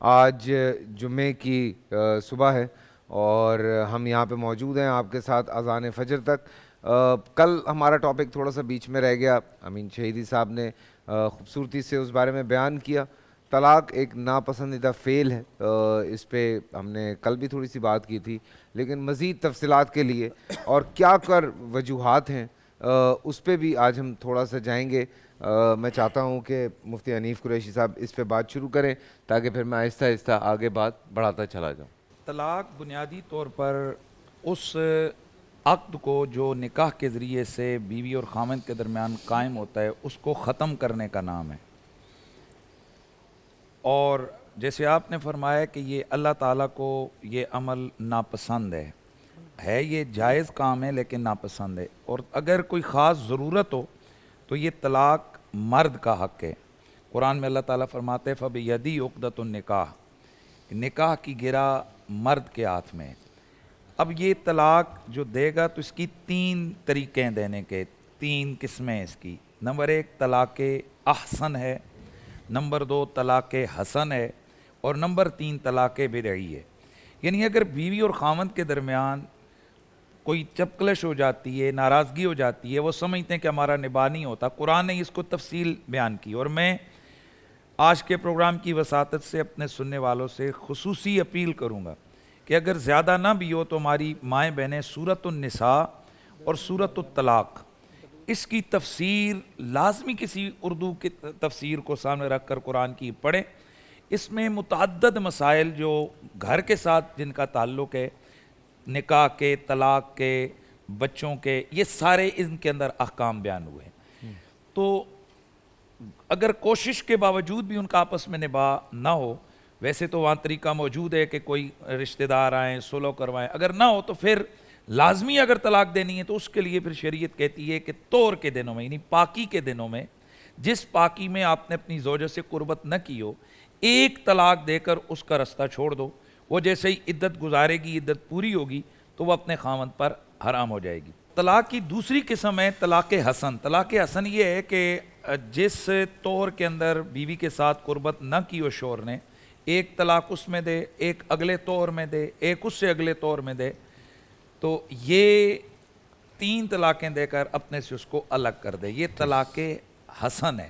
آج جمعے کی صبح ہے اور ہم یہاں پہ موجود ہیں آپ کے ساتھ اذان فجر تک۔ کل ہمارا ٹاپک تھوڑا سا بیچ میں رہ گیا، امین شہیدی صاحب نے خوبصورتی سے اس بارے میں بیان کیا۔ طلاق ایک ناپسندیدہ فعل ہے، اس پہ ہم نے کل بھی تھوڑی سی بات کی تھی، لیکن مزید تفصیلات کے لیے اور کیا کر وجوہات ہیں اس پہ بھی آج ہم تھوڑا سا جائیں گے۔ میں چاہتا ہوں کہ مفتی حنیف قریشی صاحب اس پہ بات شروع کریں تاکہ پھر میں آہستہ آہستہ آگے بات بڑھاتا چلا جاؤں۔ طلاق بنیادی طور پر اس عقد کو جو نکاح کے ذریعے سے بیوی اور خاوند کے درمیان قائم ہوتا ہے اس کو ختم کرنے کا نام ہے، اور جیسے آپ نے فرمایا کہ یہ اللہ تعالیٰ کو یہ عمل ناپسند ہے یہ جائز کام ہے لیکن ناپسند ہے، اور اگر کوئی خاص ضرورت ہو تو یہ طلاق مرد کا حق ہے۔ قرآن میں اللہ تعالیٰ فرماتے ہیں فَبِيَدِي عُقْدَةُ النِّكَاحِ، نکاح کی گرہ مرد کے ہاتھ میں۔ اب یہ طلاق جو دے گا تو اس کی تین طریقے ہیں دینے کے، تین قسمیں اس کی۔ نمبر ایک طلاق احسن ہے، نمبر دو طلاق حسن ہے، اور نمبر تین طلاق بدعی ہے۔ یعنی اگر بیوی اور خاوند کے درمیان کوئی چپکلش ہو جاتی ہے، ناراضگی ہو جاتی ہے، وہ سمجھتے ہیں کہ ہمارا نباہ نہیں ہوتا، قرآن نے اس کو تفصیل بیان کی، اور میں آج کے پروگرام کی وساطت سے اپنے سننے والوں سے خصوصی اپیل کروں گا کہ اگر زیادہ نہ بھی ہو تو ہماری مائیں بہنیں سورۃ النساء اور سورۃ الطلاق اس کی تفسیر لازمی کسی اردو کی تفسیر کو سامنے رکھ کر قرآن کی پڑھیں۔ اس میں متعدد مسائل جو گھر کے ساتھ جن کا تعلق ہے، نکاح کے، طلاق کے، بچوں کے، یہ سارے ان کے اندر احکام بیان ہوئے ہیں۔ تو اگر کوشش کے باوجود بھی ان کا آپس میں نباہ نہ ہو، ویسے تو وہاں طریقہ موجود ہے کہ کوئی رشتہ دار آئیں صلح کروائیں، اگر نہ ہو تو پھر لازمی اگر طلاق دینی ہے تو اس کے لیے پھر شریعت کہتی ہے کہ طور کے دنوں میں، یعنی پاکی کے دنوں میں، جس پاکی میں آپ نے اپنی زوجہ سے قربت نہ کی ہو، ایک طلاق دے کر اس کا رستہ چھوڑ دو۔ وہ جیسے ہی عدت گزارے گی، عدت پوری ہوگی تو وہ اپنے خاوند پر حرام ہو جائے گی۔ طلاق کی دوسری قسم ہے طلاق حسن۔ طلاق حسن یہ ہے کہ جس طور کے اندر بیوی کے ساتھ قربت نہ کی ہو شوہر نے، ایک طلاق اس میں دے، ایک اگلے طور میں دے، ایک اس سے اگلے طور میں دے، تو یہ تین طلاقیں دے کر اپنے سے اس کو الگ کر دے، یہ طلاق حسن ہے۔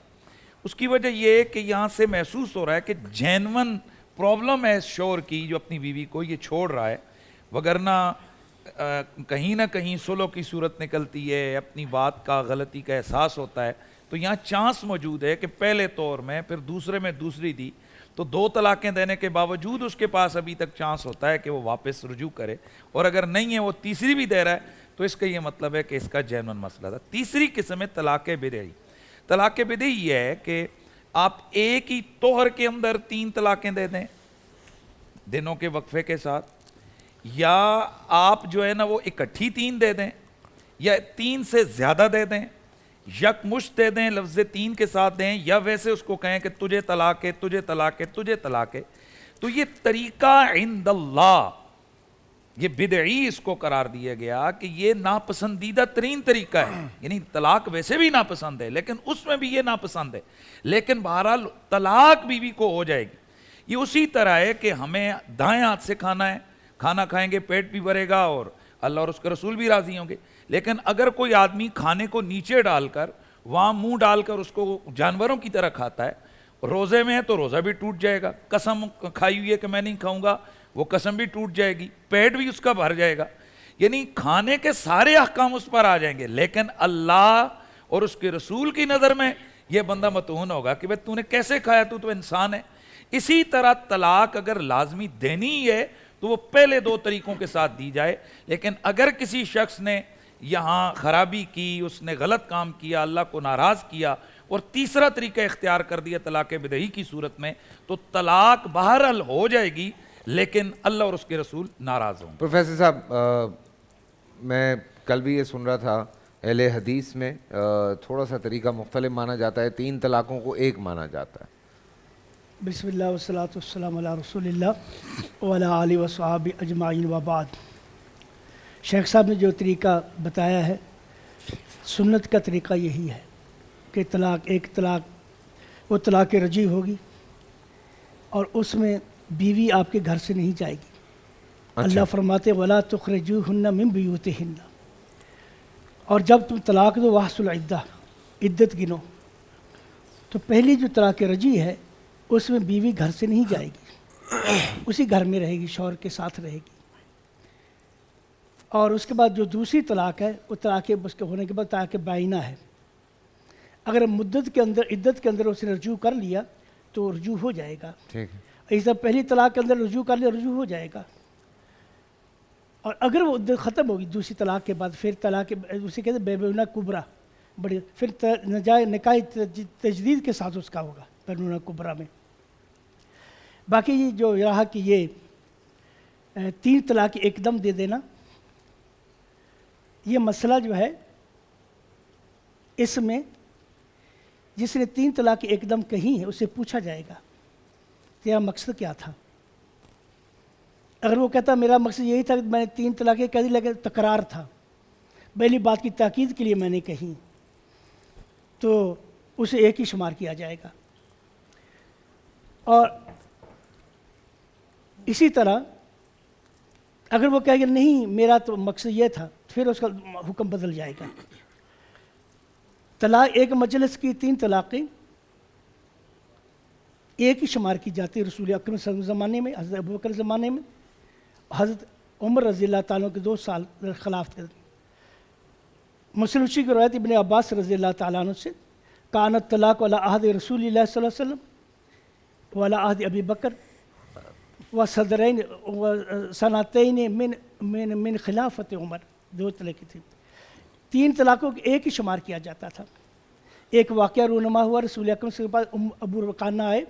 اس کی وجہ یہ ہے کہ یہاں سے محسوس ہو رہا ہے کہ جینون پرابلم ہے اس شوہر کی جو اپنی بیوی کو یہ چھوڑ رہا ہے، وگرنہ کہیں نہ کہیں صلح کی صورت نکلتی ہے، اپنی بات کا غلطی کا احساس ہوتا ہے، تو یہاں چانس موجود ہے کہ پہلے طور میں پھر دوسرے میں دوسری دی تو دو طلاقیں دینے کے باوجود اس کے پاس ابھی تک چانس ہوتا ہے کہ وہ واپس رجوع کرے، اور اگر نہیں ہے وہ تیسری بھی دے رہا ہے تو اس کا یہ مطلب ہے کہ اس کا جینون مسئلہ تھا۔ تیسری قسم ہے طلاق بدعی۔ طلاق بدعی یہ ہے کہ آپ ایک ہی طہر کے اندر تین طلاقیں دے دیں دنوں کے وقفے کے ساتھ، یا آپ جو ہے نا وہ اکٹھی تین دے دیں، یا تین سے زیادہ دے دیں، یک مشت دے دیں، لفظ تین کے ساتھ دیں، یا ویسے اس کو کہیں کہ تجھے طلاق ہے، تجھے طلاق ہے، تجھے طلاق ہے۔ تو یہ طریقہ عند اللہ، یہ بدعی اس کو قرار دیا گیا کہ یہ ناپسندیدہ ترین طریقہ ہے، یعنی طلاق ویسے بھی ناپسند ہے لیکن اس میں بھی یہ ناپسند ہے، لیکن بہرحال طلاق بیوی کو ہو جائے گی۔ یہ اسی طرح ہے کہ ہمیں دائیں ہاتھ سے کھانا ہے، کھانا کھائیں گے پیٹ بھی بھرے گا اور اللہ اور اس کے رسول بھی راضی ہوں گے، لیکن اگر کوئی آدمی کھانے کو نیچے ڈال کر وہاں منہ ڈال کر اس کو جانوروں کی طرح کھاتا ہے، روزے میں ہے تو روزہ بھی ٹوٹ جائے گا، قسم کھائی ہوئی ہے کہ میں نہیں کھاؤں گا، وہ قسم بھی ٹوٹ جائے گی، پیٹ بھی اس کا بھر جائے گا، یعنی کھانے کے سارے احکام اس پر آ جائیں گے، لیکن اللہ اور اس کے رسول کی نظر میں یہ بندہ متہون ہوگا کہ بھئی تو نے کیسے کھایا، تو انسان ہے۔ اسی طرح طلاق اگر لازمی دینی ہے تو وہ پہلے دو طریقوں کے ساتھ دی جائے، لیکن اگر کسی شخص نے یہاں خرابی کی، اس نے غلط کام کیا، اللہ کو ناراض کیا اور تیسرا طریقہ اختیار کر دیا طلاق بدعی کی صورت میں، تو طلاق بہرحال ہو جائے گی لیکن اللہ اور اس کے رسول ناراض ہوں گے۔ پروفیسر صاحب، میں کل بھی یہ سن رہا تھا اہل حدیث میں تھوڑا سا طریقہ مختلف مانا جاتا ہے، تین طلاقوں کو ایک مانا جاتا ہے۔ بسم اللہ والصلاة والسلام علی رسول اللہ وعلی آلہ وصحبہ اجمعین وبعد۔ شیخ صاحب نے جو طریقہ بتایا ہے، سنت کا طریقہ یہی ہے کہ ایک طلاق وہ طلاق رجعی ہوگی، اور اس میں بیوی آپ کے گھر سے نہیں جائے گی. اچھا. اللہ فرماتے ولا تخرجوہن من بیوتہن، اور جب تم طلاق دو واحصل العدہ، عدت گنو. تو پہلی جو طلاق رجعی ہے اس میں بیوی گھر سے نہیں جائے گی، اسی گھر میں رہے گی، شوہر کے ساتھ رہے گی. اور اس کے بعد جو دوسری طلاق ہے وہ طلاق اس کے ہونے کے بعد طلاق بائنہ ہے. اگر مدت کے اندر، عدت کے اندر اس نے رجوع کر لیا تو رجوع ہو جائے گا. ٹھیک ہے. ایسا پہلی طلاق کے اندر رجوع کر لیا رجوع ہو جائے گا. اور اگر وہ عدت ختم ہوگی دوسری طلاق کے بعد، پھر طلاق اسے کہتے ہیں بیبونہ کبرا، بڑی پھر نکاح تجدید کے ساتھ اس کا ہوگا بیبونہ کبرا میں. باقی یہ جو رہا کہ یہ 3 طلاق ایک دم دے دینا، یہ مسئلہ جو ہے اس میں جس نے 3 طلاق ایک دم کہی ہے اسے پوچھا جائے گا تیرا مقصد کیا تھا. اگر وہ کہتا میرا مقصد یہی تھا کہ میں نے 3 طلاقیں کہہ دی لیکن تکرار تھا، پہلی بات کی تاکید کے لیے میں نے کہی، تو اسے ایک ہی شمار کیا جائے گا. اور اسی طرح اگر وہ کہے گا نہیں میرا تو مقصد یہ تھا، پھر اس کا حکم بدل جائے گا. طلاق ایک مجلس کی 3 طلاقیں ایک ہی شمار کی جاتی ہے. رسول اکرم صلی اللہ علیہ وسلم زمانے میں، حضرت ابوبکر زمانے میں، حضرت عمر رضی اللہ تعالیٰ کے 2 سال خلافت تھے. مسلم شریف کی روایت ابن عباس رضی اللہ تعالیٰ عنہ سے، کانت طلاق علی عہد رسول اللہ صلی اللہ علیہ وسلم وعلی عہد ابی بکر و صدرین و سنتین من خلافت عمر. 2 طلاقیں تھیں. 3 طلاقوں کو ایک ہی شمار کیا جاتا تھا. ایک واقعہ رونما ہوا، رسول اکرم صلی اللہ علیہ وسلم کے پاس ابو رقانہ آئے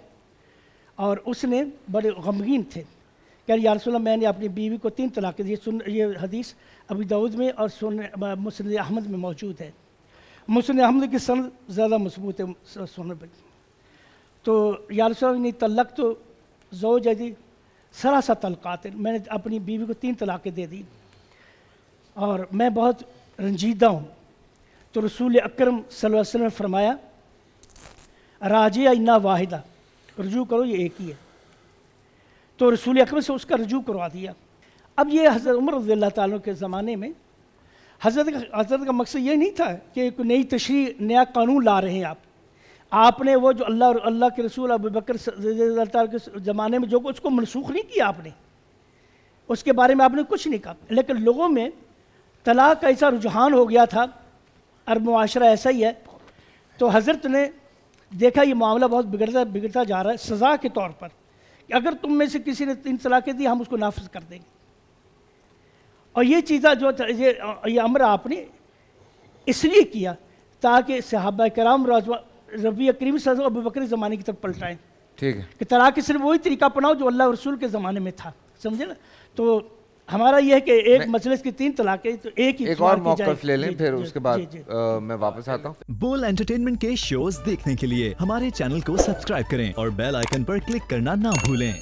اور اس نے بڑے غمگین تھے کہ یا رسول اللہ میں نے اپنی بیوی کو 3 طلاقیں دی. یہ حدیث ابی داؤد میں اور مسند احمد میں موجود ہے. مسند احمد کی سند زیادہ مضبوط ہے سنن پر. تو یا رسول اللہ نے طلق تو زوجتی 3 طلقات، میں نے اپنی بیوی کو 3 طلاقیں دے دی اور میں بہت رنجیدہ ہوں. تو رسول اکرم صلی اللہ علیہ وسلم نے فرمایا راجعہ انا واحدہ، رجوع کرو یہ ایک ہی ہے. تو رسول اکرم سے اس کا رجوع کروا دیا. اب یہ حضرت عمر رضی اللہ تعالیٰ کے زمانے میں حضرت کا مقصد یہ نہیں تھا کہ کوئی نئی تشریع، نیا قانون لا رہے ہیں آپ نے وہ جو اللہ کے رسول ابو بکر رضی اللہ تعالیٰ کے زمانے میں جو اس کو منسوخ نہیں کیا آپ نے، اس کے بارے میں آپ نے کچھ نہیں کہا. لیکن لوگوں میں طلاق کا ایسا رجحان ہو گیا تھا، عرب معاشرہ ایسا ہی ہے، تو حضرت نے دیکھا یہ معاملہ بہت بگڑتا جا رہا ہے، سزا کے طور پر کہ اگر تم میں سے کسی نے 3 طلاقیں دی ہم اس کو نافذ کر دیں گے. اور یہ چیزیں جو یہ امر آپ نے اس لیے کیا تاکہ صحابہ کرام ربی کریم صلی اللہ علیہ وسلم ابو بکر زمانے کی طرف پلٹائیں. ٹھیک ہے. کہ طلاق صرف وہی طریقہ اپناؤ جو اللہ رسول کے زمانے میں تھا، سمجھے نا. تو ہمارا یہ ہے کہ ایک مجلس کی 3 طلاقیں تو ایک ہی اور موقف لے لیں، پھر اس کے بعد میں واپس آتا ہوں. بول انٹرٹینمنٹ کے شوز دیکھنے کے لیے ہمارے چینل کو سبسکرائب کریں اور بیل آئیکن پر کلک کرنا نہ بھولیں.